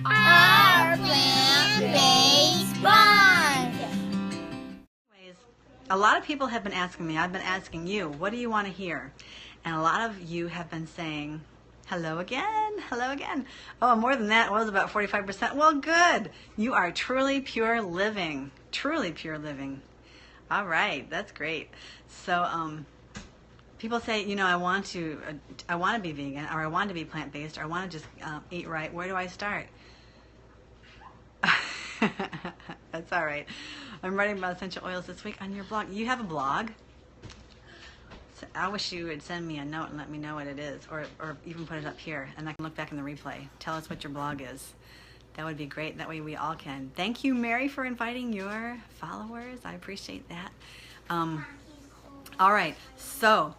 our plant-based bond. Anyways, a lot of people have been asking me, I've been asking you, what do you want to hear? And a lot of you have been saying, hello again, hello again. Oh, more than that, it was about 45%. Well, good. You are truly pure living. Truly pure living. All right, that's great. So, people say, you know, I want to be vegan, or I want to be plant-based, or I want to just eat right. Where do I start? That's all right. I'm writing about essential oils this week on your blog. You have a blog? So I wish you would send me a note and let me know what it is, or even put it up here, and I can look back in the replay. Tell us what your blog is. That would be great. That way we all can. Thank you, Mary, for inviting your followers. I appreciate that. All right. So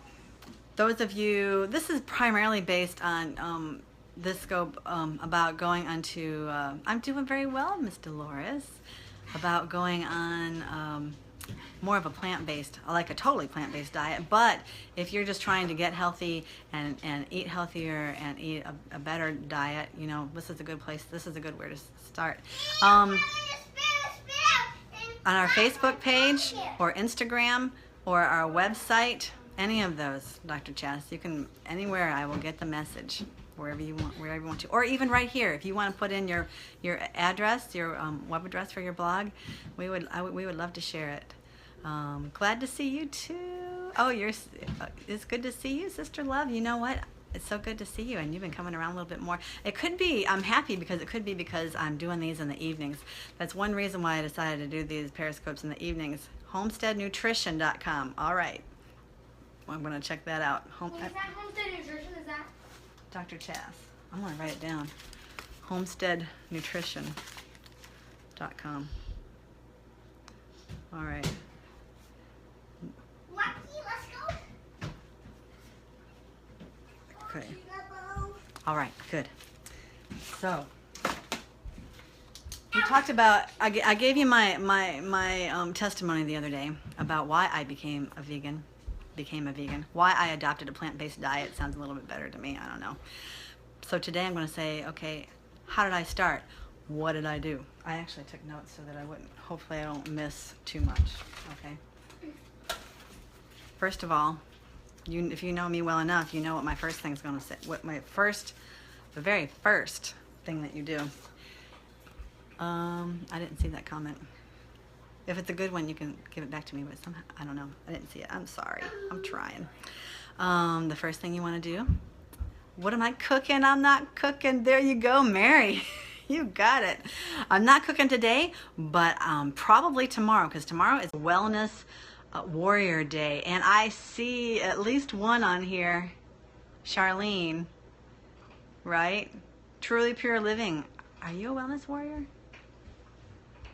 those of you, this is primarily based on this scope about going onto, I'm doing very well, Miss Dolores, about going on more of a plant-based, like a totally plant-based diet. But if you're just trying to get healthy and eat healthier and eat a better diet, you know, this is a good place, this is a good where to start. On our Facebook page or Instagram or our website, any of those, Dr. Chas, you can, anywhere I will get the message, wherever you want to, or even right here, if you want to put in your address, your web address for your blog, we would love to share it. Glad to see you too. Oh, it's good to see you, Sister Love. You know what? It's so good to see you, and you've been coming around a little bit more. It could be, I'm happy because it could be because I'm doing these in the evenings. That's one reason why I decided to do these Periscopes in the evenings. Homesteadnutrition.com. All right. Well, I'm going to check that out. Is that Homestead Nutrition? Is that? Dr. Chas. I'm going to write it down. Homesteadnutrition.com. All right. Lucky, let's go. Okay. All right, good. So, we talked about, I gave you my testimony the other day about why I became a vegan, why I adopted a plant-based diet. Sounds a little bit better to me, I don't know. So today I'm going to say, okay, how did I start? What did I do? I actually took notes so that I wouldn't, hopefully I don't miss too much, okay? First of all, if you know me well enough, you know what my first thing's going to say, the very first thing that you do. I didn't see that comment. If it's a good one, you can give it back to me, but somehow, I don't know. I didn't see it. I'm sorry. I'm trying. The first thing you want to do, what am I cooking? I'm not cooking. There you go, Mary. You got it. I'm not cooking today, but probably tomorrow, because tomorrow is Wellness Warrior Day, and I see at least one on here, Charlene, right? Truly Pure Living. Are you a wellness warrior?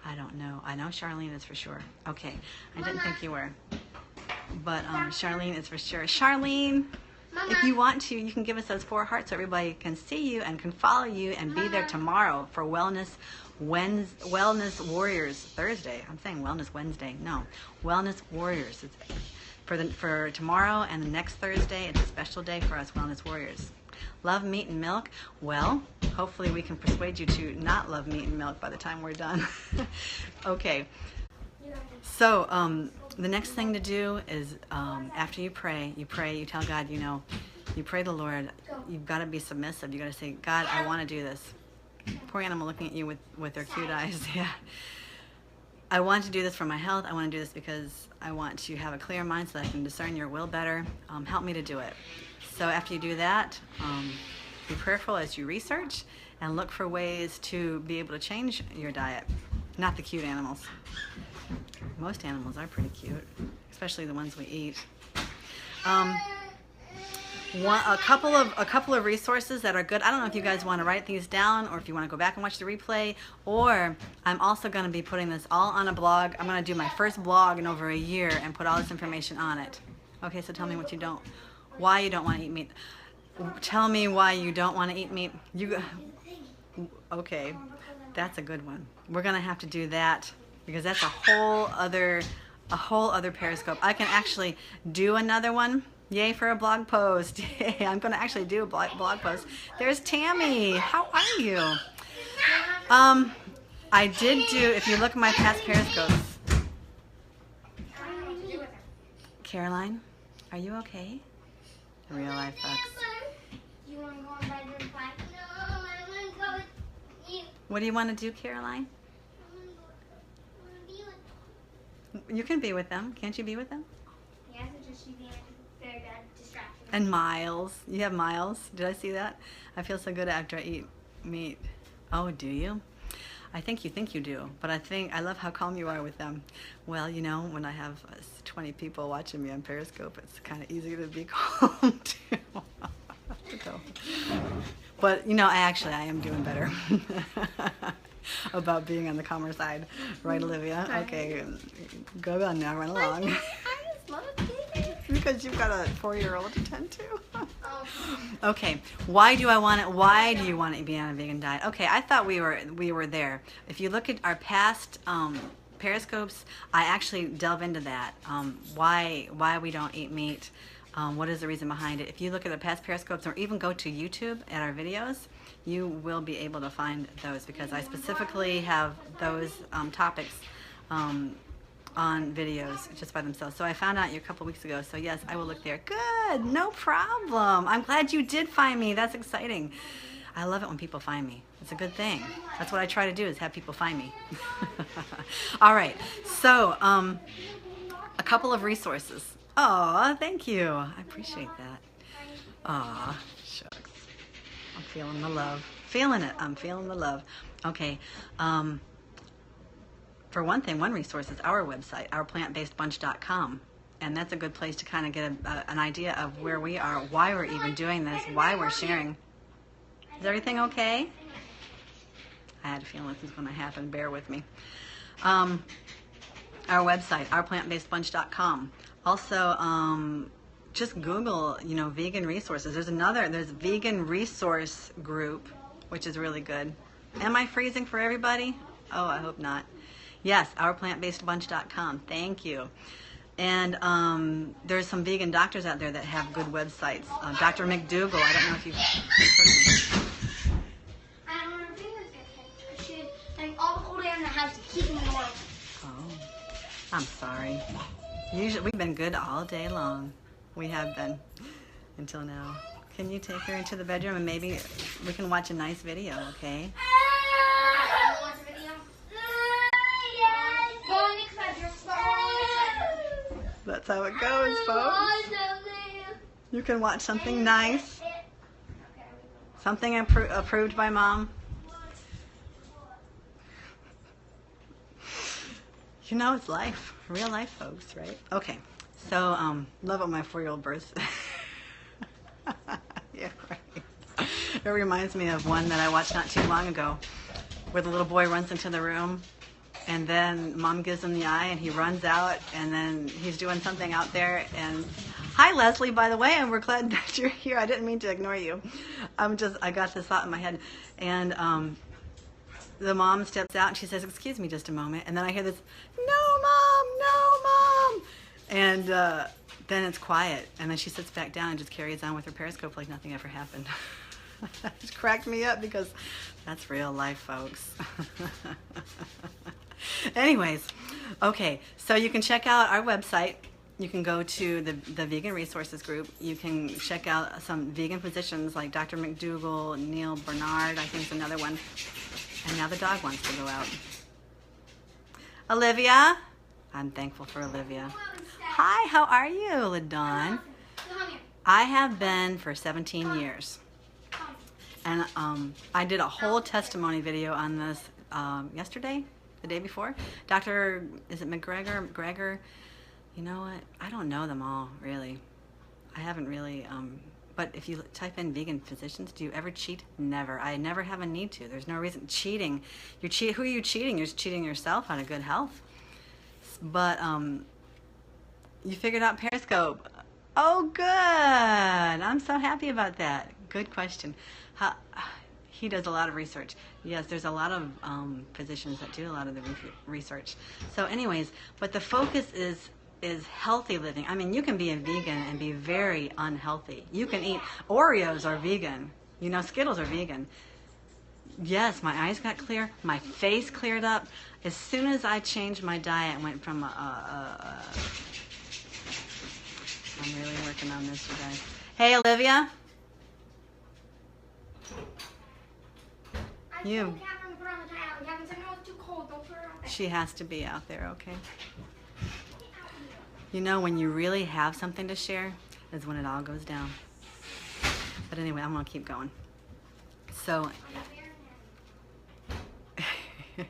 I don't know. I know Charlene is for sure. Okay, I didn't think you were, but Charlene is for sure. Charlene, Mama. if you want to, you can give us those 4 hearts so everybody can see you and can follow you and be there tomorrow for Wellness Warriors Thursday. I'm saying Wellness Wednesday. No, Wellness Warriors. It's for tomorrow and the next Thursday. It's a special day for us Wellness Warriors. Love meat and milk? Well, hopefully we can persuade you to not love meat and milk by the time we're done. Okay. So the next thing to do is after you pray, you tell God, you know, you pray the Lord. You've got to be submissive. You got to say, God, I want to do this. Poor animal looking at you with their cute eyes. Yeah. I want to do this for my health. I want to do this because I want to have a clear mind so that I can discern your will better. Help me to do it. So after you do that, be prayerful as you research and look for ways to be able to change your diet. Not the cute animals. Most animals are pretty cute, especially the ones we eat. A couple of resources that are good. I don't know if you guys want to write these down or if you want to go back and watch the replay, or I'm also going to be putting this all on a blog. I'm going to do my first blog in over a year and put all this information on it. Okay, so tell me why you don't want to eat meat. Tell me why you don't want to eat meat. Okay, that's a good one. We're going to have to do that because that's a whole other Periscope. I can actually do another one. Yay for a blog post. Yay, I'm going to actually do a blog post. There's Tammy. How are you? I did do, if you look at my past Periscopes. I don't know what to do with her. Caroline, are you okay? Real life folks. You want to go on bedroom play? No, I want to go with you. What do you want to do, Caroline? I want to be with You can be with them. Can't you be with them? Yes, it's just she's being a very bad distraction. And Miles. You have Miles. Did I see that? I feel so good after I eat meat. Oh, do you? I think you do, but I love how calm you are with them. Well, you know, when I have 20 people watching me on Periscope, it's kind of easy to be calm too. But you know, I am doing better about being on the calmer side, right, Olivia? Okay, go on now, run along. I just love it. Because you've got a 4-year-old to tend to. Oh. Okay, why do you want to be on a vegan diet? Okay, I thought we were there. If you look at our past Periscopes, I actually delve into that. Why we don't eat meat. What is the reason behind it? If you look at the past Periscopes or even go to YouTube at our videos, you will be able to find those because I specifically have those topics on videos just by themselves. So I found out you a couple weeks ago. So yes, I will look there. Good, no problem. I'm glad you did find me. That's exciting. I love it when people find me. It's a good thing. That's what I try to do is have people find me. All right. So a couple of resources. Oh, thank you. I appreciate that. Aw, shucks. I'm feeling the love. Feeling it. I'm feeling the love. Okay. For one thing, one resource is our website, ourplantbasedbunch.com. And that's a good place to kind of get an idea of where we are, why we're even doing this, why we're sharing. Is everything okay? I had a feeling this was going to happen. Bear with me. Our website, ourplantbasedbunch.com. Also, just Google, you know, vegan resources. There's a vegan resource group, which is really good. Am I freezing for everybody? Oh, I hope not. Yes, ourplantbasedbunch.com. Thank you. And there's some vegan doctors out there that have good websites. Dr. McDougall, I don't know if you've heard of him. I don't want her fingers get hit. She spending all the whole day in the house keeping them warm. Oh, I'm sorry. Usually, we've been good all day long. We have been until now. Can you take her into the bedroom and maybe we can watch a nice video, okay? Watch a video? Go in Nick's bedroom. That's how it goes, folks. You can watch something nice. Something approved by Mom. You know, it's life. Real life, folks, right? Okay. So, love what my 4-year-old birth. Yeah, right. It reminds me of one that I watched not too long ago, where the little boy runs into the room, and then Mom gives him the eye, and he runs out, and then he's doing something out there, and hi, Leslie, by the way, and we're glad that you're here. I didn't mean to ignore you. I got this thought in my head, and the mom steps out, and she says, "Excuse me just a moment," and then I hear this, "No, Mom, no, Mom," and then it's quiet, and then she sits back down and just carries on with her Periscope like nothing ever happened. It cracked me up because that's real life, folks. Anyways, okay, so you can check out our website. You can go to the Vegan Resources group. You can check out some vegan physicians like Dr. McDougall, Neil Bernard, I think is another one. And now the dog wants to go out. Olivia? I'm thankful for Olivia. Hi, how are you, LaDawn? I have been for 17 years. And I did a whole testimony video on this yesterday, the day before. Is it McGregor? You know what? I don't know them all, really. I haven't really, but if you type in vegan physicians, do you ever cheat? Never. I never have a need to. There's no reason. Cheating. Who are you cheating? You're cheating yourself out of good health. But you figured out Periscope. Oh, good. I'm so happy about that. Good question. He does a lot of research. Yes, there's a lot of physicians that do a lot of the research. So anyways, but the focus is healthy living. I mean, you can be a vegan and be very unhealthy. You can eat Oreos are vegan. You know, Skittles are vegan. Yes, my eyes got clear. My face cleared up. As soon as I changed my diet and went from I'm really working on this, you guys. Hey, Olivia. I You. told Catherine to put on the towel. Catherine said, no, it's too cold. Don't put it out there. She has to be out there, okay? Get out here. You know, when you really have something to share is when it all goes down. But anyway, I'm going to keep going. So, I'm a bear now.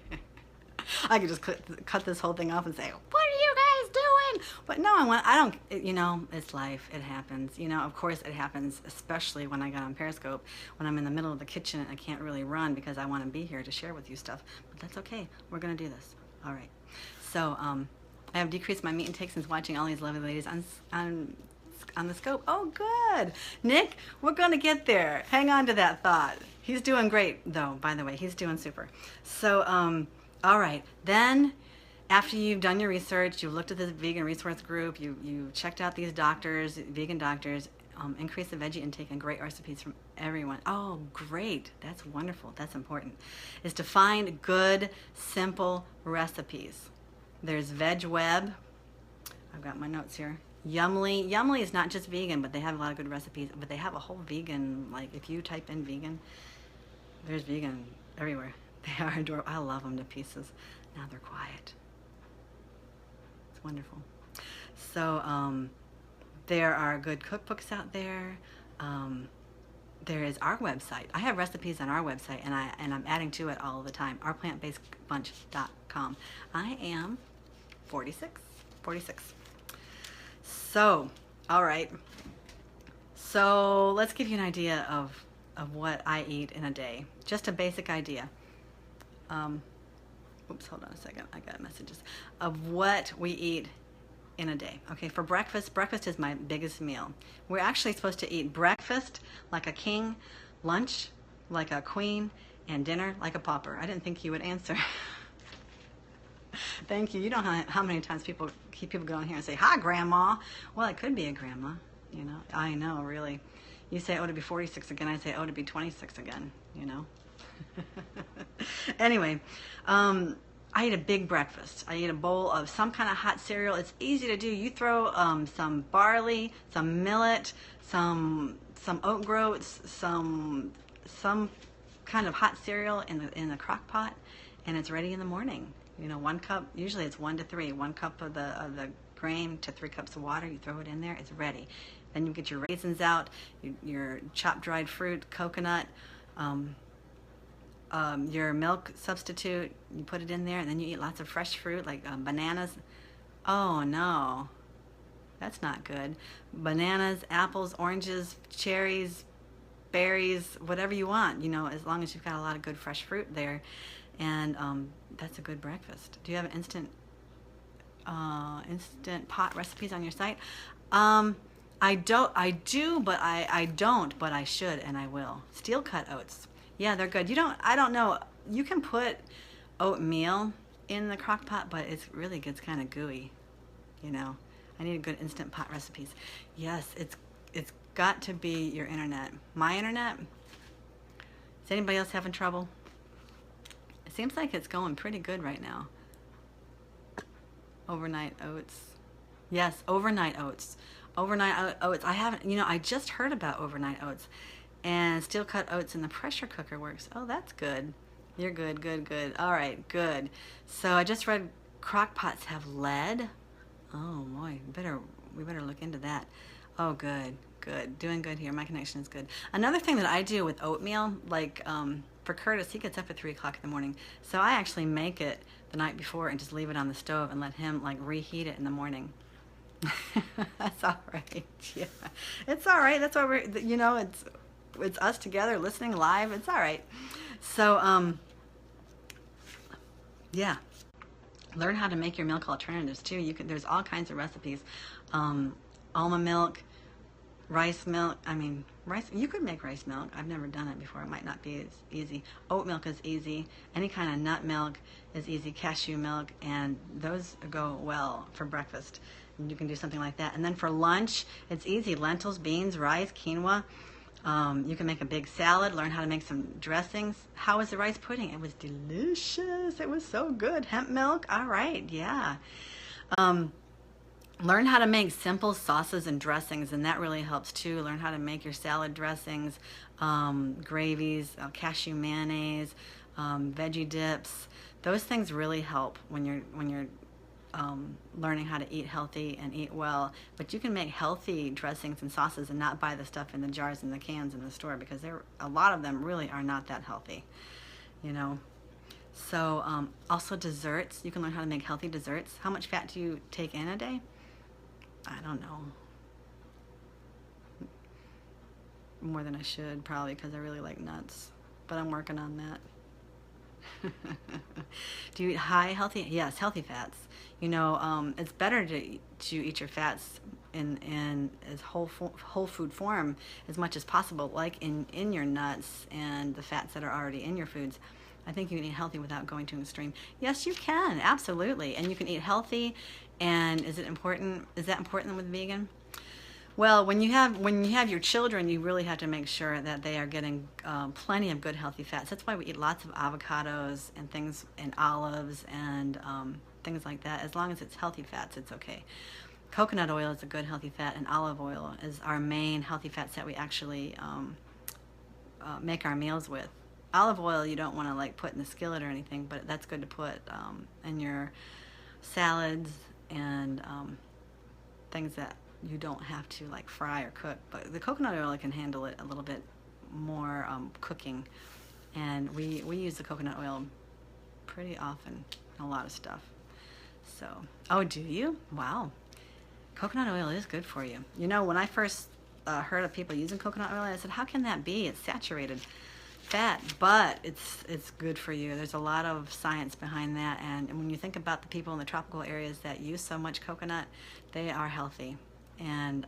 I could just cut this whole thing off and say, what are you guys doing? But no, I don't, you know, it's life. It happens. You know, of course it happens, especially when I got on Periscope, when I'm in the middle of the kitchen and I can't really run because I want to be here to share with you stuff. But that's okay. We're going to do this. All right. So, I have decreased my meat intake since watching all these lovely ladies on the scope. Oh, good. Nick, we're going to get there. Hang on to that thought. He's doing great, though, by the way. He's doing super. So, all right. Then, after you've done your research, you've looked at this vegan resource group, you checked out these doctors, vegan doctors, increase the veggie intake and great recipes from everyone. Oh, great. That's wonderful. That's important. Is to find good, simple recipes. There's Veg Web. I've got my notes here. Yumly. Yumly is not just vegan, but they have a lot of good recipes. But they have a whole vegan, like if you type in vegan, there's vegan everywhere. They are adorable. I love them to pieces. Now they're quiet. It's wonderful. So there are good cookbooks out there. There is our website. I have recipes on our website, and I'm adding to it all the time. ourplantbasedbunch.com. I am 46. So, all right. So let's give you an idea of what I eat in a day. Just a basic idea. Oops, hold on a second. I got messages of what we eat in a day. Okay, for breakfast is my biggest meal. We're actually supposed to eat breakfast like a king, lunch like a queen, and dinner like a pauper. I didn't think you would answer. Thank you. You don't know how many times people go in here and say, hi, Grandma. Well, it could be a grandma, you know. I know, really. You say, oh, to be 46 again. I say, oh, to be 26 again, you know. Anyway, I eat a big breakfast. I eat a bowl of some kind of hot cereal. It's easy to do. You throw some barley, some millet, some oat groats, some kind of hot cereal in the crock pot, and it's ready in the morning. You know, 1 cup. Usually it's 1 to 3. 1 cup of the grain to 3 cups of water. You throw it in there. It's ready. Then you get your raisins out, your chopped dried fruit, coconut. Your milk substitute, you put it in there, and then you eat lots of fresh fruit like bananas. Oh no, that's not good. Bananas, apples, oranges, cherries, berries, whatever you want, you know, as long as you've got a lot of good fresh fruit there. And that's a good breakfast. Do you have instant pot recipes on your site? I do, but I don't, but I should, and I will. Steel cut oats. Yeah, they're good. I don't know. You can put oatmeal in the crock pot, but it really gets kind of gooey, you know. I need good instant pot recipes. Yes, it's got to be your internet. My internet? Is anybody else having trouble? It seems like it's going pretty good right now. Overnight oats. Yes, overnight oats. Overnight oats. I just heard about overnight oats. And steel cut oats in the pressure cooker works. Oh, that's good. You're good, good. All right, good. So I just read crock pots have lead. Oh boy, we better look into that. Oh, good. Doing good here. My connection is good. Another thing that I do with oatmeal, like for Curtis, he gets up at 3 o'clock in the morning. So I actually make it the night before and just leave it on the stove and let him like reheat it in the morning. That's all right. Yeah, it's all right. That's why it's us together listening live. It's all right. So, yeah. Learn how to make your milk alternatives too. There's all kinds of recipes. Almond milk, rice milk. Rice. You could make rice milk. I've never done it before. It might not be as easy. Oat milk is easy. Any kind of nut milk is easy. Cashew milk, and those go well for breakfast. And you can do something like that. And then for lunch, it's easy. Lentils, beans, rice, quinoa. You can make a big salad, learn how to make some dressings. How was the rice pudding? It was delicious. It was so good. Hemp milk? All right, yeah. Learn how to make simple sauces and dressings, and that really helps too. Learn how to make your salad dressings, gravies, cashew mayonnaise, veggie dips. Those things really help when you're learning how to eat healthy and eat well. But you can make healthy dressings and sauces and not buy the stuff in the jars and the cans in the store, because a lot of them really are not that healthy, you know. So also desserts. You can learn how to make healthy desserts. How much fat do you take in a day? I don't know. More than I should, probably, because I really like nuts. But I'm working on that. Do you eat high healthy? Yes, healthy fats. You know, it's better to eat your fats in as whole food form as much as possible, like in your nuts and the fats that are already in your foods. I think you can eat healthy without going to an extreme. Yes, you can, absolutely. And you can eat healthy. And is that important with vegan? Well, when you have your children, you really have to make sure that they are getting plenty of good healthy fats. That's why we eat lots of avocados and things, and olives and things like that. As long as it's healthy fats, it's okay. Coconut oil is a good healthy fat, and olive oil is our main healthy fats that we actually make our meals with. Olive oil you don't want to like put in the skillet or anything, but that's good to put in your salads and things that you don't have to like fry or cook. But the coconut oil can handle it a little bit more cooking, and we use the coconut oil pretty often in a lot of stuff. So, oh, do you? Wow, coconut oil is good for you. You know, when I first heard of people using coconut oil, I said, how can that be? It's saturated fat, but it's good for you. There's a lot of science behind that, and when you think about the people in the tropical areas that use so much coconut, they are healthy. And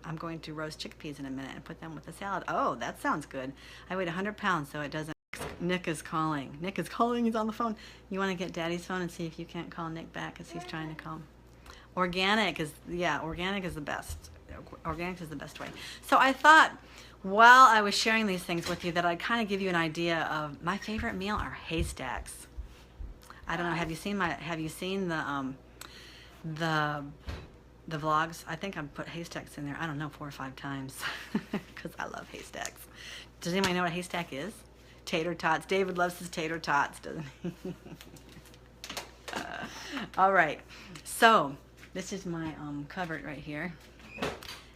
I'm going to roast chickpeas in a minute and put them with a salad. Oh, that sounds good. I weighed 100 pounds, so it doesn't. Nick is calling. Nick is calling. He's on the phone. You want to get Daddy's phone and see if you can't call Nick back because he's trying to call him. Organic is the best. Organic is the best way. So I thought, while I was sharing these things with you, that I'd kind of give you an idea of my favorite meal are haystacks. I don't know. Have you seen the vlogs? I think I've put haystacks in there, I don't know, 4 or 5 times because I love haystacks. Does anybody know what a haystack is? Tater tots. David loves his tater tots, doesn't he? All right. So this is my cupboard right here.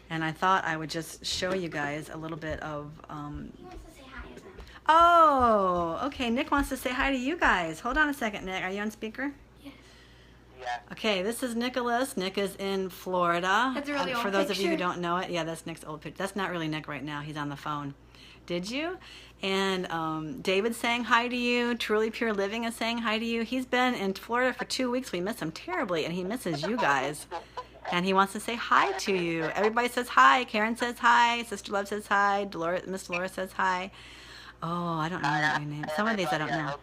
And I thought I would just show you guys a little bit of... He wants to say hi to them. Oh, okay. Nick wants to say hi to you guys. Hold on a second, Nick. Are you on speaker? Yes. Yeah. Okay, this is Nicholas. Nick is in Florida. That's a really old For those of you who picture. don't know it, yeah, that's Nick's old picture. That's not really Nick right now. He's on the phone. Did you? And David's saying hi to you. Truly Pure Living is saying hi to you. He's been in Florida for 2 weeks. We miss him terribly, and he misses you guys. And he wants to say hi to you. Everybody says hi. Karen says hi. Sister Love says hi. Miss Dolores says hi. Oh, I don't know your name. Some of these I don't know.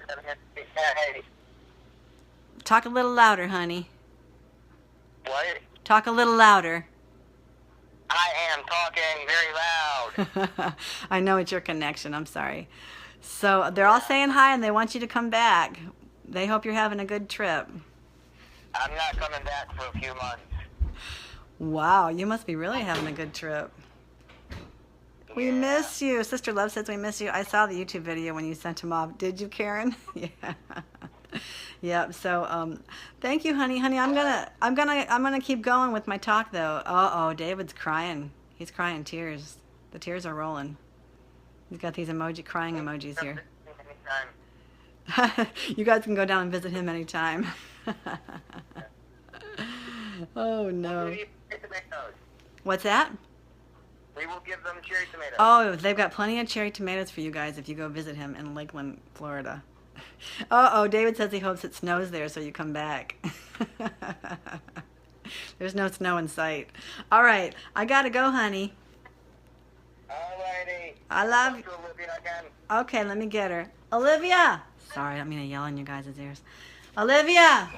Talk a little louder, honey. What? Talk a little louder. I am talking very loud. I know it's your connection. I'm sorry. So they're all saying hi, and they want you to come back. They hope you're having a good trip. I'm not coming back for a few months. Wow, you must be really having a good trip. We miss you. Sister Love says we miss you. I saw the YouTube video when you sent him off. Did you, Karen? Yeah. Yep. So, thank you, honey. Honey, I'm gonna keep going with my talk though. Uh-oh, David's crying. He's crying tears. The tears are rolling. He's got these crying emojis here. You guys can go down and visit him anytime. Oh no. What's that? We will give them cherry tomatoes. Oh, they've got plenty of cherry tomatoes for you guys if you go visit him in Lakeland, Florida. Uh-oh, David says he hopes it snows there so you come back. There's no snow in sight. All right, I gotta go, honey. Alrighty. I love you. Talk to Olivia again. Okay, let me get her. Olivia! Sorry, I don't mean to yell in you guys' ears. Olivia!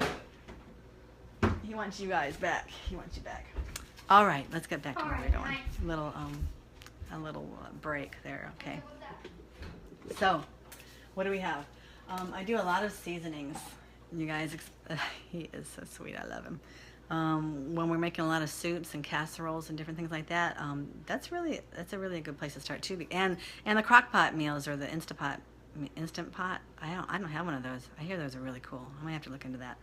He wants you guys back. He wants you back. All right, let's get back to where we're going. Little break there. Okay. So, what do we have? I do a lot of seasonings. You guys, he is so sweet. I love him. When we're making a lot of soups and casseroles and different things like that, that's a really good place to start too. And the crock pot meals or the instant pot. I don't have one of those. I hear those are really cool. I might have to look into that.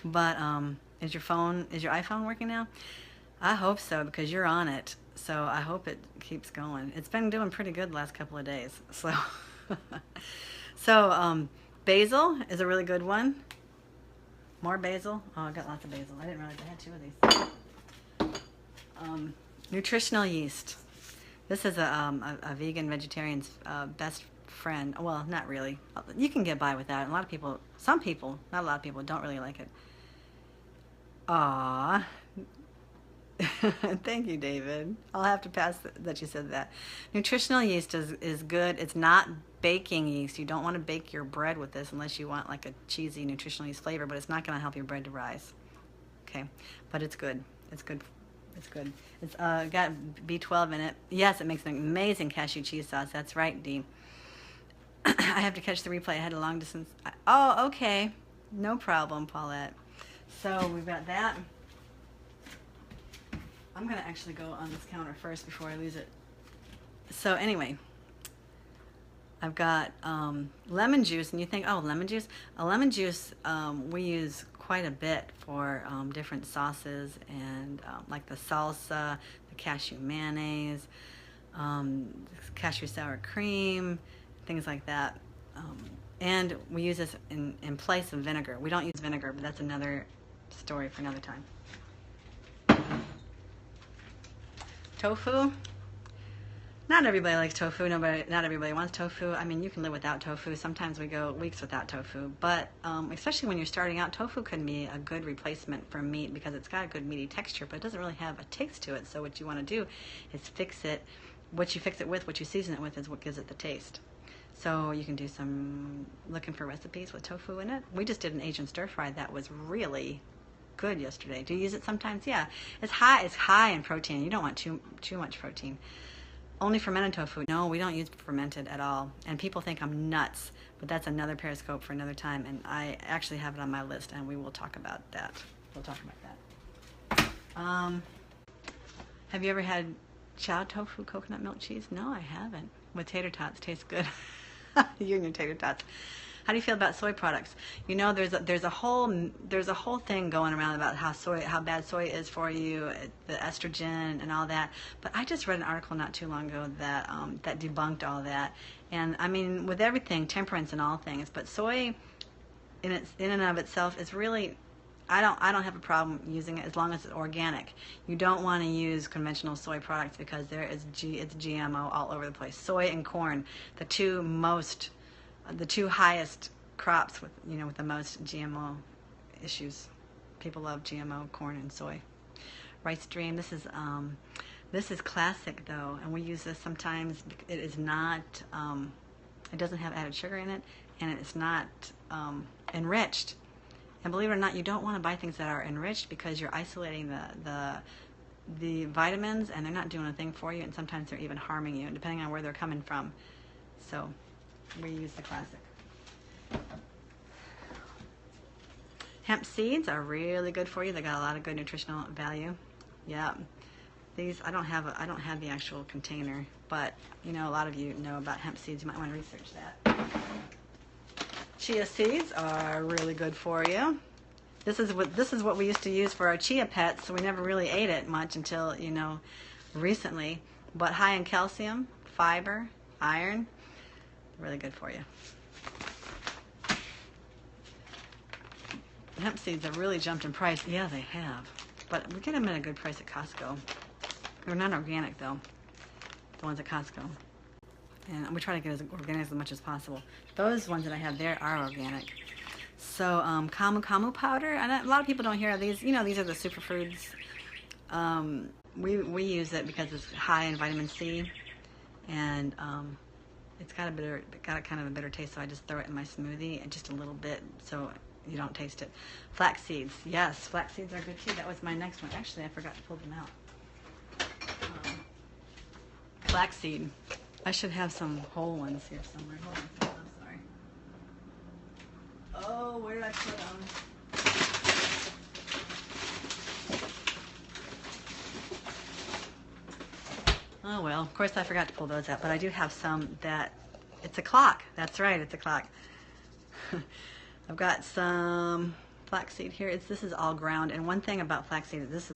But is your iPhone working now? I hope so, because you're on it. So I hope it keeps going. It's been doing pretty good the last couple of days. So basil is a really good one. More basil. Oh, I got lots of basil. I didn't realize I had 2 of these. Nutritional yeast. This is a vegan vegetarian's best friend. Well, not really. You can get by without it. A lot of people, some people, not a lot of people, don't really like it. Aww. Thank you, David. I'll have to pass that you said that. Nutritional yeast is good. It's not baking yeast. You don't want to bake your bread with this unless you want like a cheesy nutritional yeast flavor, but it's not going to help your bread to rise. Okay, but it's good. It's good. It's good. It's got B12 in it. Yes, it makes an amazing cashew cheese sauce. That's right, Dee. I have to catch the replay. I had a long distance. Oh, okay. No problem, Paulette. So we've got that. I'm going to actually go on this counter first before I lose it. So anyway, I've got lemon juice, and you think, oh, lemon juice? A lemon juice we use quite a bit for different sauces, and like the salsa, the cashew mayonnaise, cashew sour cream, things like that. And we use this in place of vinegar. We don't use vinegar, but that's another story for another time. Tofu. Not everybody likes tofu. Not everybody wants tofu. I mean, you can live without tofu. Sometimes we go weeks without tofu. But especially when you're starting out, tofu can be a good replacement for meat because it's got a good meaty texture, but it doesn't really have a taste to it. So what you want to do is fix it. What you fix it with, what you season it with, is what gives it the taste. So you can do some looking for recipes with tofu in it. We just did an Asian stir fry that was really good yesterday. Do you use it sometimes? Yeah. It's high in protein. You don't want too much protein. Only fermented tofu. No, we don't use fermented at all. And people think I'm nuts, but that's another Periscope for another time, and I actually have it on my list, and we will talk about that. We'll talk about that. Have you ever had chow tofu coconut milk cheese? No, I haven't. With tater tots. Tastes good. You and your tater tots. How do you feel about soy products? You know, there's a whole thing going around about how bad soy is for you, the estrogen and all that. But I just read an article not too long ago that that debunked all that. And I mean, with everything, temperance and all things, but soy in and of itself is really, I don't have a problem using it as long as it's organic. You don't want to use conventional soy products because it's GMO all over the place. Soy and corn, the two highest crops with the most GMO issues. People love GMO corn and soy. Rice Dream. This is classic though, and we use this sometimes. It is not. It doesn't have added sugar in it, and it's not enriched. And believe it or not, you don't want to buy things that are enriched because you're isolating the vitamins, and they're not doing a thing for you, and sometimes they're even harming you, depending on where they're coming from. So we use the classic. Hemp seeds are really good for you. They got a lot of good nutritional value. Yeah. These I don't have the actual container, but a lot of you know about hemp seeds. You might want to research that. Chia seeds are really good for you. This is what we used to use for our chia pets, so we never really ate it much until recently. But high in calcium, fiber, iron, really good for you. Hemp seeds have really jumped in price. Yeah, they have. But we get them at a good price at Costco. They're not organic, though, the ones at Costco. And we try to get as organic as much as possible. Those ones that I have there are organic. So, camu powder. And a lot of people don't hear of these. These are the superfoods. We use it because it's high in vitamin C. And it's got kind of a bitter taste, so I just throw it in my smoothie, and just a little bit, so you don't taste it. Flax seeds, yes, flax seeds are good too. That was my next one. Actually, I forgot to pull them out. Flaxseed. I should have some whole ones here somewhere. Hold on, I'm sorry. Oh, where did I put them? Oh well, of course I forgot to pull those out, but I do have some that, it's a clock. That's right, it's a clock. I've got some flaxseed here. This is all ground, and one thing about flaxseed, this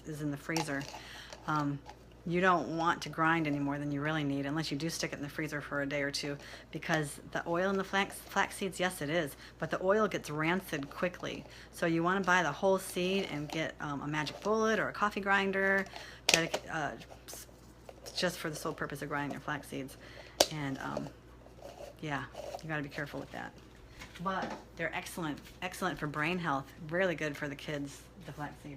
is in the freezer. You don't want to grind any more than you really need, unless you do stick it in the freezer for a day or two, because the oil in the flax seeds, yes it is, but the oil gets rancid quickly. So you want to buy the whole seed and get a magic bullet or a coffee grinder, just for the sole purpose of grinding your flax seeds. And yeah, you got to be careful with that. But they're excellent for brain health. Really good for the kids, the flaxseed.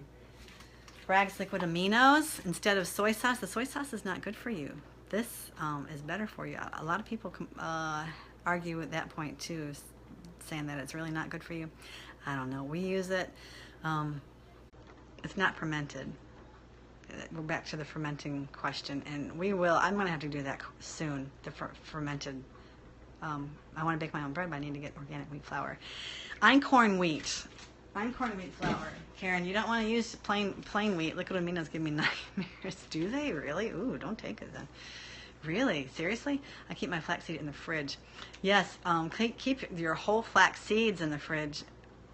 Bragg's liquid aminos instead of soy sauce. The soy sauce is not good for you. This is better for you. A lot of people argue at that point too, saying that it's really not good for you. I don't know. We use it. It's not fermented. We're back to the fermenting question, and we will. I'm going to have to do that soon. The fermented. I want to bake my own bread, but I need to get organic wheat flour. Einkorn wheat. Einkorn wheat flour. Karen, you don't want to use plain wheat. Liquid aminos give me nightmares. Do they really? Ooh, don't take it then. Really? Seriously? I keep my flaxseed in the fridge. Yes, keep your whole flax seeds in the fridge,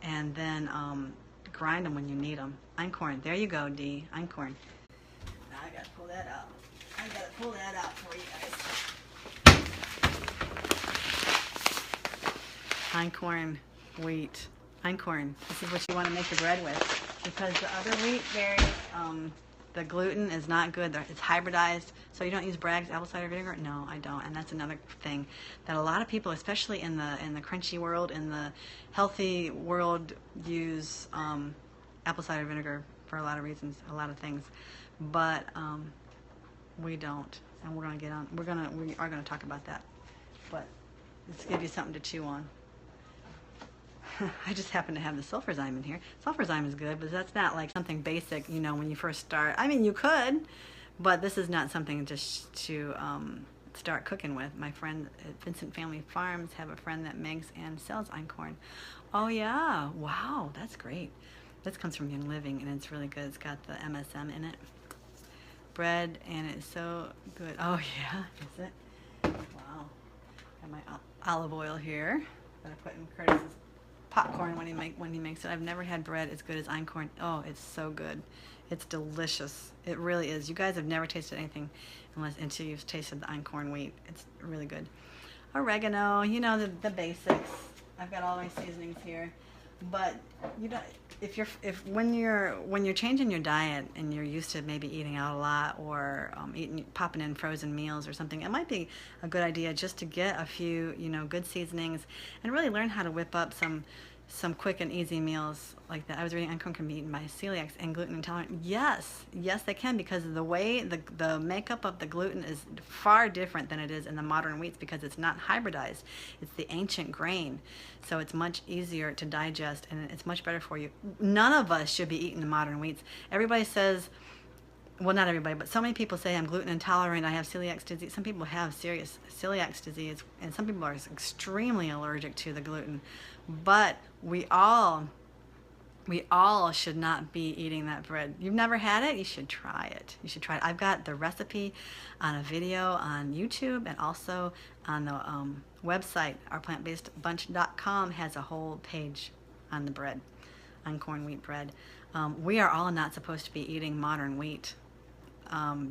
and then grind them when you need them. Einkorn. There you go, Dee. Einkorn. Now I gotta pull that out. I gotta pull that out for you guys. Einkorn wheat. Einkorn. This is what you want to make your bread with, because the other wheat varies. The gluten is not good. It's hybridized. So you don't use Bragg's apple cider vinegar? No, I don't. And that's another thing that a lot of people, especially in the crunchy world, in the healthy world, use apple cider vinegar for a lot of reasons, a lot of things. But we don't, and we are gonna talk about that. But let's give you something to chew on. I just happen to have the sulfurzyme in here. Sulfurzyme is good, but that's not like something basic, you know, when you first start. I mean, you could, but this is not something just to start cooking with. My friend at Vincent Family Farms have a friend that makes and sells einkorn. Oh yeah, wow, that's great. This comes from Young Living, and it's really good. It's got the MSM in it. Bread, and it's so good. Oh yeah, is it? Wow. Got my olive oil here that I put in Curtis's popcorn when he makes it. I've never had bread as good as einkorn. Oh, it's so good. It's delicious. It really is. You guys have never tasted anything until you've tasted the einkorn wheat. It's really good. Oregano, you know, the basics. I've got all my seasonings here. But you know, when you're changing your diet and you're used to maybe eating out a lot, or popping in frozen meals or something, it might be a good idea just to get a few, you know, good seasonings and really learn how to whip up some quick and easy meals like that. I was reading einkorn can be eaten by celiacs and gluten intolerant. Yes, they can, because of the way the makeup of the gluten is far different than it is in the modern wheats, because it's not hybridized. It's the ancient grain, so it's much easier to digest and it's much better for you. None of us should be eating the modern wheats. Everybody says, well, not everybody, but so many people say I'm gluten intolerant, I have celiac disease. Some people have serious celiac disease, and some people are extremely allergic to the gluten. But we all should not be eating that bread. You've never had it? You should try it. You should try it. I've got the recipe on a video on YouTube, and also on the website, ourplantbasedbunch.com has a whole page on the bread, on corn wheat bread. We are all not supposed to be eating modern wheat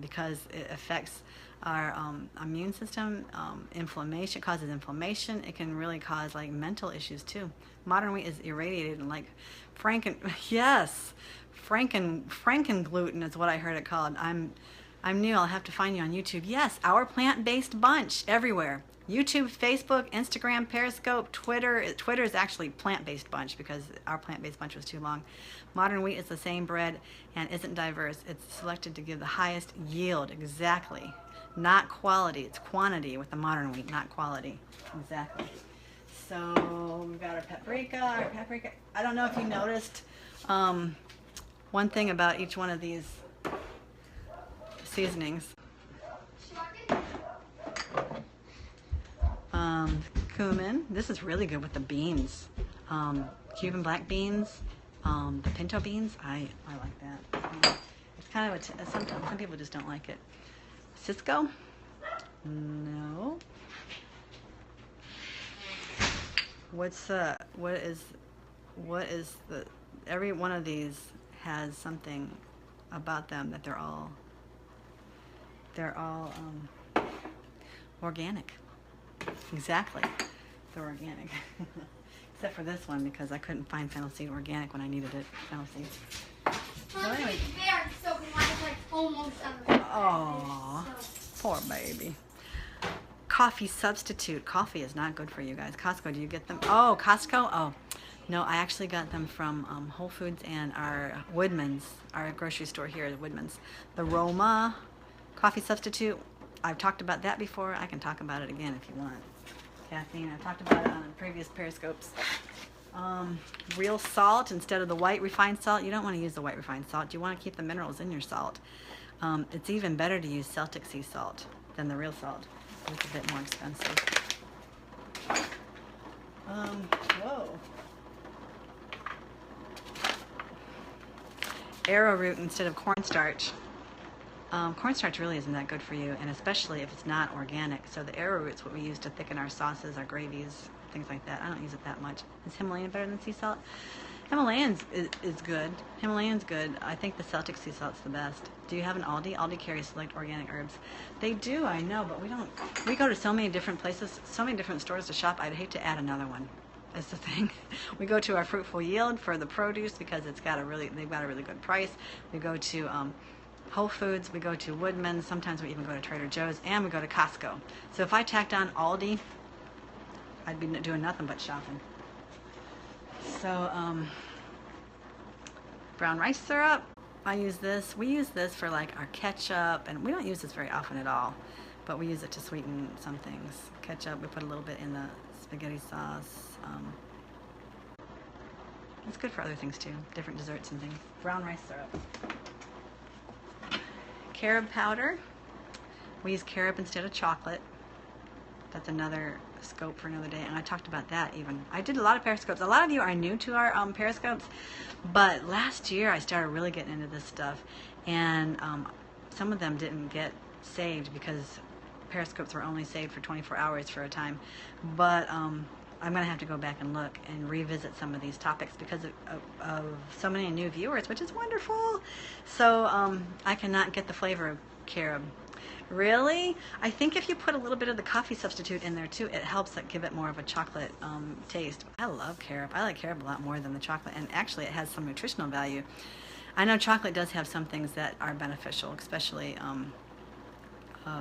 because it affects our immune system, inflammation, causes inflammation. It can really cause like mental issues too. Modern wheat is irradiated, and like Franken gluten is what I heard it called. I'm new. I'll have to find you on YouTube. Yes, Our Plant-Based Bunch everywhere. YouTube, Facebook, Instagram, Periscope, Twitter. Twitter is actually Plant-Based Bunch, because Our Plant-Based Bunch was too long. Modern wheat is the same bread and isn't diverse. It's selected to give the highest yield. Exactly. Not quality. It's quantity with the modern wheat, not quality. Exactly. So we've got our paprika. I don't know if you noticed one thing about each one of these seasonings. Sure. Cumin. This is really good with the beans. Cuban black beans, the pinto beans. I like that. It's kind of sometimes some people just don't like it. Cisco? No. What is the, every one of these has something about them that they're all organic. Exactly. They're organic. Except for this one, because I couldn't find fennel seed organic when I needed it. Fennel seeds. So anyway. Oh, poor baby. Coffee substitute. Coffee is not good for you guys. Costco, do you get them? Oh, Costco? Oh, no, I actually got them from Whole Foods and our Woodman's, our grocery store here, the Woodman's. The Roma coffee substitute. I've talked about that before. I can talk about it again if you want. Kathleen, I've talked about it on previous Periscopes. Real salt instead of the white refined salt. You don't want to use the white refined salt. You want to keep the minerals in your salt. It's even better to use Celtic sea salt than the real salt. It's a bit more expensive. Whoa. Arrowroot instead of cornstarch. Cornstarch really isn't that good for you, and especially if it's not organic. So the arrowroot's what we use to thicken our sauces, our gravies, things like that. I don't use it that much. Is Himalayan better than sea salt? Himalayan's is good. Himalayan's good. I think the Celtic sea salt's the best. Do you have an Aldi? Aldi carries select organic herbs. They do, I know, but we don't. We go to so many different places, so many different stores to shop. I'd hate to add another one. That's the thing. We go to our Fruitful Yield for the produce because they've got a really good price. We go to Whole Foods, we go to Woodman's, sometimes we even go to Trader Joe's, and we go to Costco. So if I tacked on Aldi, I'd be doing nothing but shopping. So, brown rice syrup, I use this. We use this for like our ketchup, and we don't use this very often at all, but we use it to sweeten some things. Ketchup, we put a little bit in the spaghetti sauce. It's good for other things too, different desserts and things. Brown rice syrup. Carob powder. We use carob instead of chocolate. That's another scope for another day, and I talked about that even. I did a lot of Periscopes. A lot of you are new to our Periscopes, but last year I started really getting into this stuff, and some of them didn't get saved because Periscopes were only saved for 24 hours for a time. But I'm going to have to go back and look and revisit some of these topics because of so many new viewers, which is wonderful. So I cannot get the flavor of carob. Really? I think if you put a little bit of the coffee substitute in there too, it helps give it more of a chocolate taste. I love carob. I like carob a lot more than the chocolate, and actually it has some nutritional value. I know chocolate does have some things that are beneficial, especially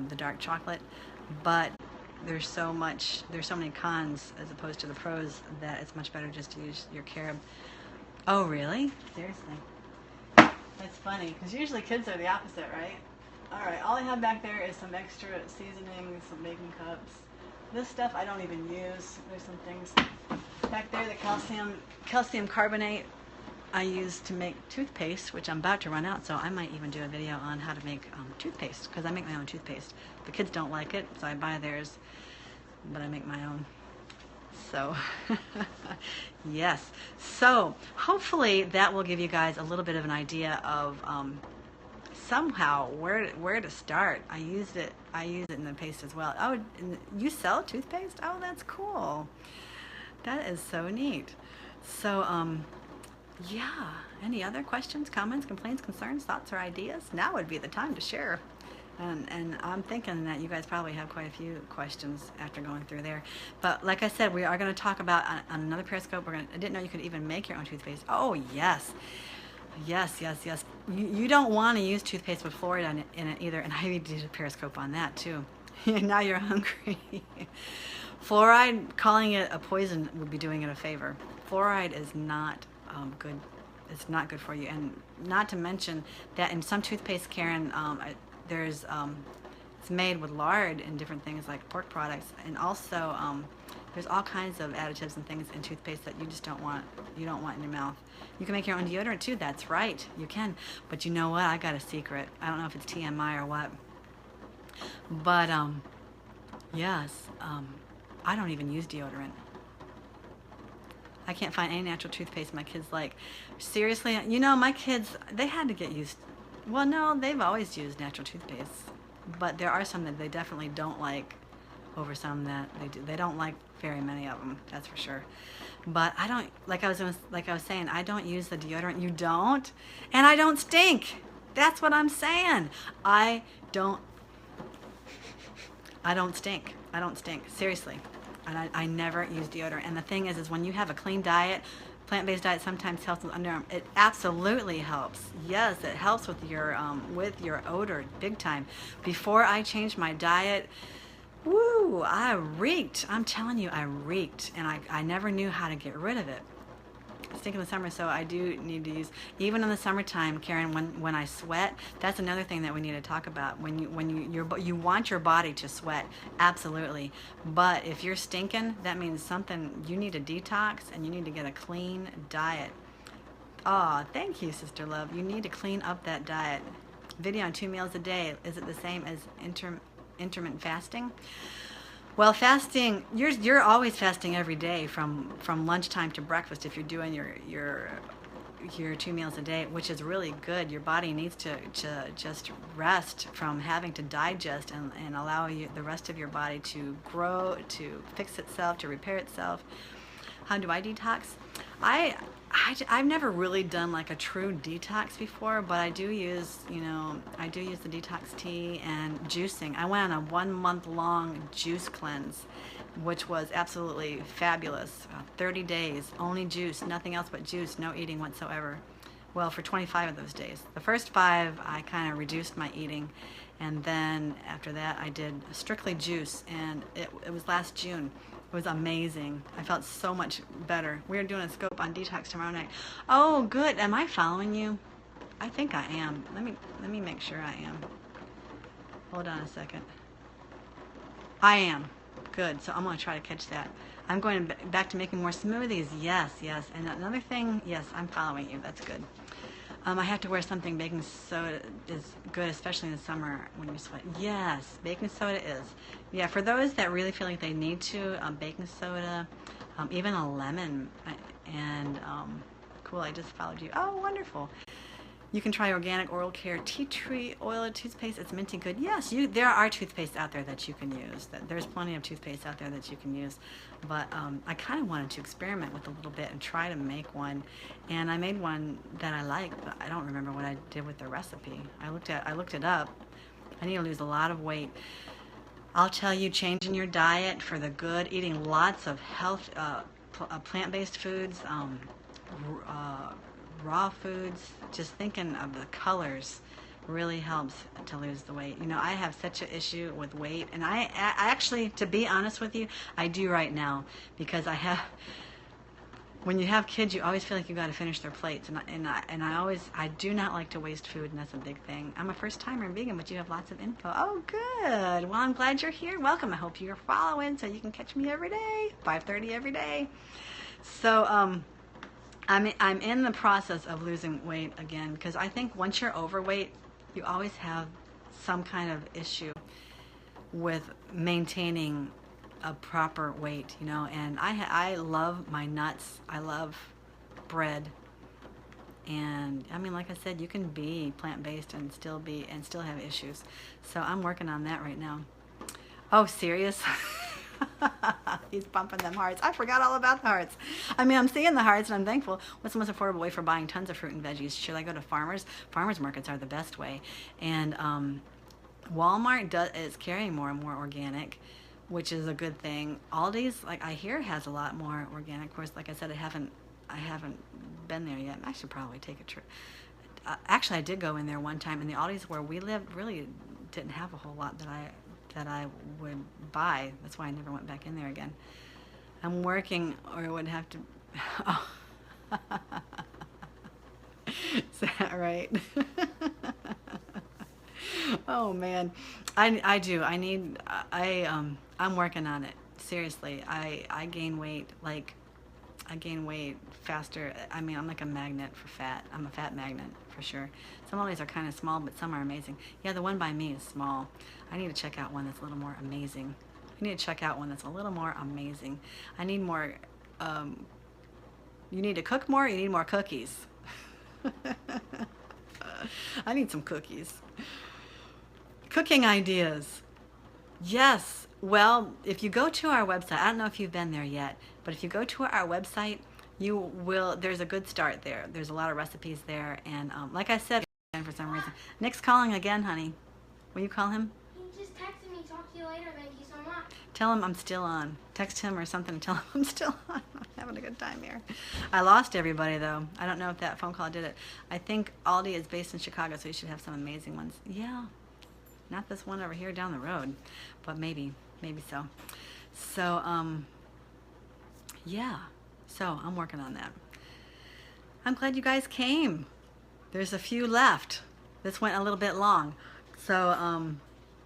the dark chocolate, but there's so many cons as opposed to the pros that it's much better just to use your carob. Oh, really? Seriously? That's funny, because usually kids are the opposite, right? All right, all I have back there is some extra seasoning, some baking cups. This stuff I don't even use. There's some things back there, the calcium carbonate I use to make toothpaste, which I'm about to run out, so I might even do a video on how to make toothpaste, because I make my own toothpaste. The kids don't like it, so I buy theirs, but I make my own. So, yes. So, hopefully that will give you guys a little bit of an idea of somehow where to start. I use it in the paste as well. Oh, you sell toothpaste? Oh, that's cool. That is so neat. So, yeah. Any other questions, comments, complaints, concerns, thoughts, or ideas? Now would be the time to share. And I'm thinking that you guys probably have quite a few questions after going through there. But like I said, we are going to talk about on another Periscope. I didn't know you could even make your own toothpaste. Oh, yes. Yes. You don't want to use toothpaste with fluoride in it either. And I need to do a Periscope on that too. Now you're hungry. Fluoride, calling it a poison would be doing it a favor. Fluoride is not good. It's not good for you. And not to mention that in some toothpaste, Karen, there's it's made with lard and different things like pork products, and also there's all kinds of additives and things in toothpaste that you just don't want in your mouth. You can make your own deodorant too. That's right, you can. But you know what? I got a secret. I don't know if it's TMI or what, but yes, I don't even use deodorant. I can't find any natural toothpaste my kids like. Seriously, you know, my kids, they had to get used. Well, no, they've always used natural toothpaste, but there are some that they definitely don't like over some that they do. They don't like very many of them, that's for sure. But I don't, like I was saying, I don't use the deodorant. You don't, and I don't stink. That's what I'm saying. I don't stink. I don't stink. Seriously. And I never use deodorant. And the thing is when you have a clean diet, plant-based diet sometimes helps with underarm. It absolutely helps. Yes, it helps with your odor big time. Before I changed my diet, woo, I reeked. I'm telling you, I reeked. And I never knew how to get rid of it. I stink in the summer, so I do need to use, even in the summertime, Karen, when I sweat, that's another thing that we need to talk about. When you want your body to sweat, absolutely. But if you're stinking, that means something, you need a detox and you need to get a clean diet. Oh, thank you, Sister Love. You need to clean up that diet. Video on 2 meals a day, is it the same as intermittent fasting? Well, fasting, you're always fasting every day from lunchtime to breakfast if you're doing your 2 meals a day, which is really good. Your body needs to just rest from having to digest and allow the rest of your body to grow, to fix itself, to repair itself. How do I detox? I've never really done like a true detox before, but I do use, the detox tea and juicing. I went on a 1 month long juice cleanse, which was absolutely fabulous. 30 days, only juice, nothing else but juice, no eating whatsoever. Well, for 25 of those days. The first 5, I kind of reduced my eating, and then after that, I did strictly juice, and it was last June. It was amazing. I felt so much better. We are doing a scope on detox tomorrow night. Oh, good. Am I following you? I think I am. Let me make sure I am. Hold on a second. I am. Good. So I'm going to try to catch that. I'm going back to making more smoothies. Yes, yes. And another thing, yes, I'm following you. That's good. I have to wear something. Baking soda is good, especially in the summer when you sweat. Yes, baking soda is. Yeah, for those that really feel like they need to, baking soda, even a lemon, and cool, I just followed you. Oh, wonderful. You can try organic oral care tea tree oil toothpaste. It's minty good. Yes, there are toothpastes out there that you can use. There's plenty of toothpaste out there that you can use. But I kind of wanted to experiment with a little bit and try to make one. And I made one that I liked, but I don't remember what I did with the recipe. I looked it up. I need to lose a lot of weight. I'll tell you, changing your diet for the good, eating lots of health, plant-based foods, raw foods, just thinking of the colors really helps to lose the weight. I have such an issue with weight, and I actually, to be honest with you, I do right now, because when you have kids, you always feel like you got to finish their plates, and I do not like to waste food, and that's a big thing. I'm a first-timer vegan, but you have lots of info. Oh, good. Well, I'm glad you're here. Welcome. I hope you're following, so you can catch me every day, 5:30 every day. So, I'm in the process of losing weight again, because I think once you're overweight, you always have some kind of issue with maintaining a proper weight, and I love my nuts. I love bread. And like I said, you can be plant-based and still have issues. So I'm working on that right now. Oh, serious? He's pumping them hearts. I forgot all about the hearts. I'm seeing the hearts and I'm thankful. What's the most affordable way for buying tons of fruit and veggies? Should I go to farmers? Farmers markets are the best way. And Walmart is carrying more and more organic, which is a good thing. Aldi's, I hear, has a lot more organic. Of course, like I said, I haven't been there yet. I should probably take a trip. Actually, I did go in there one time, and the Aldi's where we lived really didn't have a whole lot that I would buy. That's why I never went back in there again. I'm working, or I would have to. Oh. Is that right? Oh man, I do. I'm working on it. Seriously, I gain weight faster. I'm like a magnet for fat. I'm a fat magnet for sure. Some of these are kind of small, but some are amazing. Yeah, the one by me is small. I need to check out one that's a little more amazing. We need to check out one that's a little more amazing. I need more, you need to cook more, you need more cookies. I need some cookies. Cooking ideas. Yes. Well, if you go to our website, I don't know if you've been there yet, but if you go to our website, you will, there's a good start there. There's a lot of recipes there. And like I said, for some reason, Nick's calling again, honey. Will you call him? He just texted me. Talk to you later. Thank you so much. Tell him I'm still on. Text him or something and tell him I'm still on. I'm having a good time here. I lost everybody, though. I don't know if that phone call did it. I think Aldi is based in Chicago, so you should have some amazing ones. Yeah. Not this one over here down the road, but maybe so. So, yeah. So, I'm working on that. I'm glad you guys came. There's a few left. This went a little bit long. So,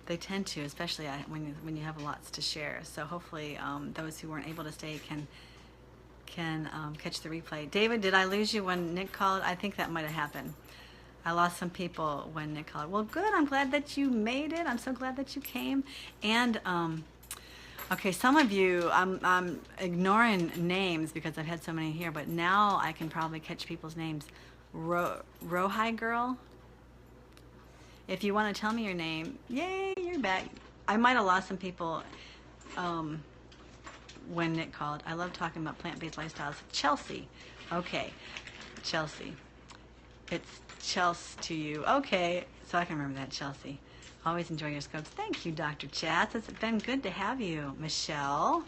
they tend to, especially when you have lots to share. So hopefully those who weren't able to stay can catch the replay. David, did I lose you when Nick called? I think that might have happened. I lost some people when Nick called. Well, good. I'm glad that you made it. I'm so glad that you came. And okay, some of you, I'm ignoring names because I've had so many here, but now I can probably catch people's names. Rohi Girl. If you want to tell me your name, yay, you're back. I might have lost some people when Nick called. I love talking about plant-based lifestyles. Chelsea. Okay, Chelsea. It's Chelsea to you. Okay, so I can remember that, Chelsea. Always enjoy your scopes. Thank you, Dr. Chats. It's been good to have you. Michelle.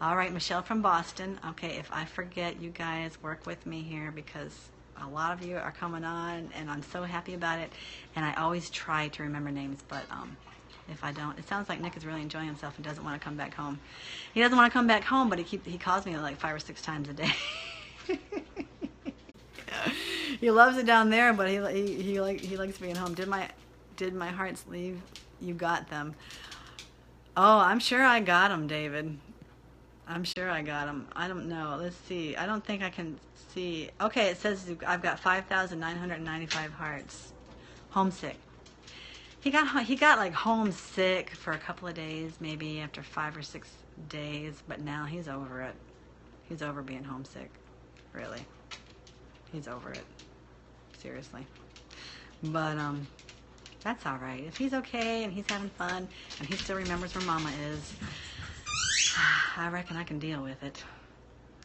All right, Michelle from Boston. Okay, if I forget, you guys work with me here because a lot of you are coming on, and I'm so happy about it. And I always try to remember names, but if I don't, it sounds like Nick is really enjoying himself and doesn't want to come back home. He doesn't want to come back home, but he calls me like 5 or 6 times a day. He loves it down there, but he likes being home. Did my hearts leave? You got them. Oh, I'm sure I got them, David. I'm sure I got them. I don't know. Let's see. I don't think I can see. Okay, it says I've got 5,995 hearts. Homesick. He got like homesick for a couple of days, maybe after 5 or 6 days, but now he's over it. He's over being homesick. Really. He's over it. Seriously. But that's all right. If he's okay and he's having fun and he still remembers where Mama is, I reckon I can deal with it.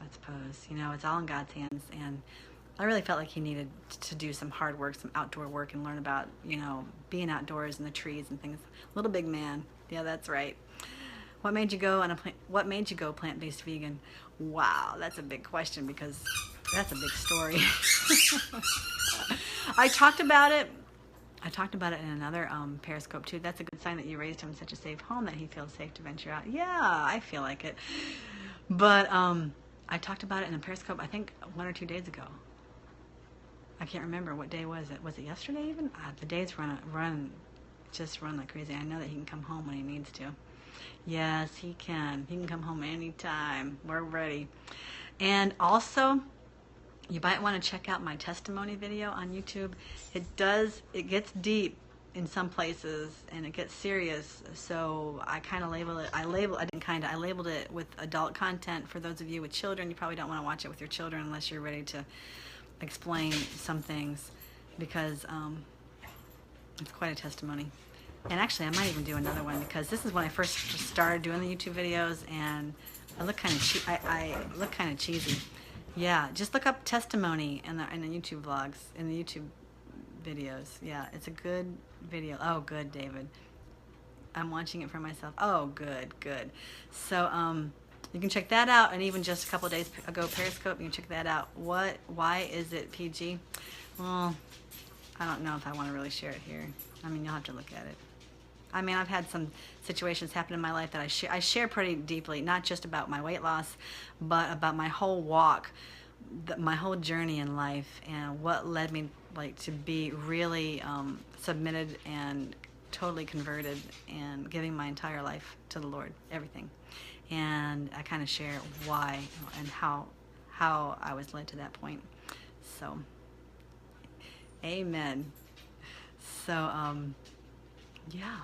I suppose. You know, it's all in God's hands, and I really felt like he needed to do some hard work, some outdoor work, and learn about, you know, being outdoors in the trees and things. Little big man. Yeah, that's right. What made you go plant-based vegan? Wow, that's a big question because that's a big story. I talked about it in another Periscope too. That's a good sign that you raised him in such a safe home that he feels safe to venture out. Yeah, I feel like it. But I talked about it in a Periscope, I think 1 or 2 days ago. I can't remember what day was it. Was it yesterday even? The days run like crazy. I know that he can come home when he needs to. Yes, he can. He can come home anytime. We're ready. And also, you might want to check out my testimony video on YouTube. It gets deep in some places and it gets serious. So I kind of I labeled it with adult content. For those of you with children, you probably don't want to watch it with your children unless you're ready to explain some things, because it's quite a testimony. And actually, I might even do another one, because this is when I first started doing the YouTube videos, and I look kind of I look kind of cheesy. Yeah, just look up testimony in the YouTube vlogs, in the YouTube videos. Yeah, it's a good video. Oh, good, David. I'm watching it for myself. Oh, good. So you can check that out, and even just a couple of days ago, Periscope, you can check that out. Why is it PG? Well, I don't know if I want to really share it here. I mean, you'll have to look at it. I mean, I've had some situations happen in my life that I share pretty deeply, not just about my weight loss, but about my whole walk, my whole journey in life, and what led me to be really submitted and totally converted and giving my entire life to the Lord, everything. And I kind of share why and how I was led to that point. So, amen. So, yeah.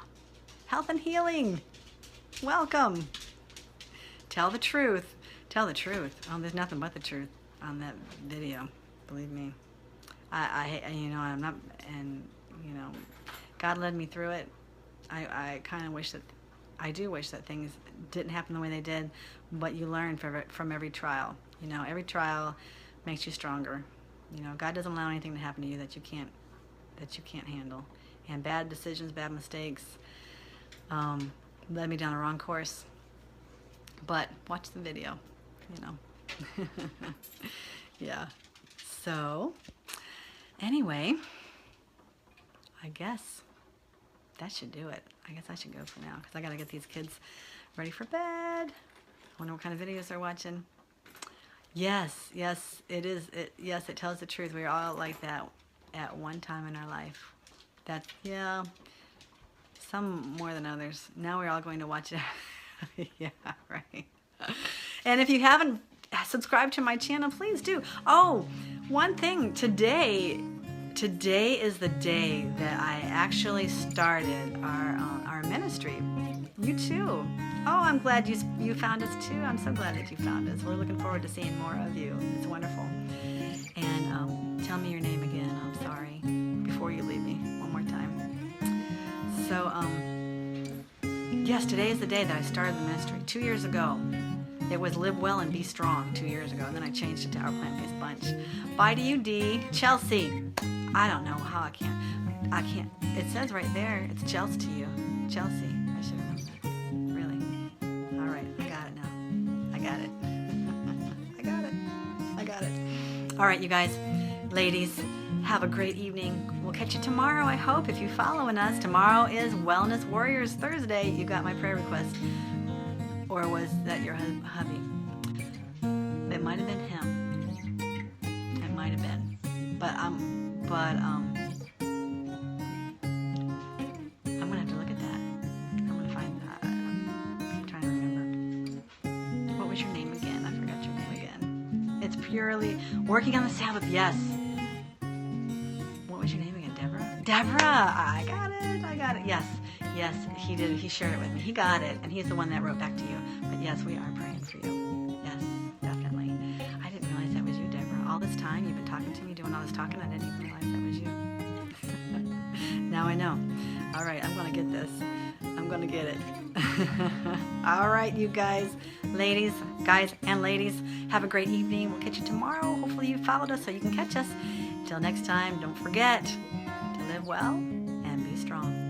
Health and healing. Welcome. Tell the truth. Tell the truth. Oh, there's nothing but the truth on that video. Believe me. I'm not, and God led me through it. I kind of wish that, I do wish that things didn't happen the way they did, but you learn from every trial. Every trial makes you stronger. God doesn't allow anything to happen to you that you can't handle. And bad decisions, bad mistakes, led me down the wrong course. But watch the video, Yeah. So, anyway, I guess that should do it. I guess I should go for now because I got to get these kids ready for bed. I wonder what kind of videos they're watching. Yes, it is. Yes, it tells the truth. We're all like that at one time in our life. Yeah, some more than others. Now we're all going to watch it. Yeah, right. And if you haven't subscribed to my channel, please do. Oh, one thing. Today is the day that I actually started our ministry. You too. Oh, I'm glad you found us too. I'm so glad that you found us. We're looking forward to seeing more of you. It's wonderful. And tell me your name again. I'm sorry. Before you leave me, one more time. So, yes, today is the day that I started the ministry. 2 years ago. It was Live Well and Be Strong 2 years ago. And then I changed it to Our Plant-Based Bunch. Bye to you, D. Chelsea. I don't know how I can't. It says right there, it's Chelsea to you. Chelsea. I should have known that. Really. All right. I got it now. I got it. I got it. All right, you guys. Ladies, have a great evening. We'll catch you tomorrow, I hope, if you're following us. Tomorrow is Wellness Warriors Thursday. You got my prayer request. Or was that your hubby? It might have been him. It might have been. But I'm gonna have to look at that. I'm gonna find that. I'm trying to remember. What was your name again? I forgot your name again. It's purely working on the Sabbath. Yes. What was your name again? Deborah? Deborah! I got it. Yes, he did. He shared it with me. He got it, and he's the one that wrote back to you. But yes, we are praying for you. Yes, definitely. I didn't realize that was you, Deborah. All this time you've been talking to me, doing all this talking, I didn't even realize that was you. Now I know. All right, I'm going to get this. I'm going to get it. All right, you guys, guys and ladies, have a great evening. We'll catch you tomorrow. Hopefully you followed us so you can catch us. Until next time, don't forget to live well and be strong.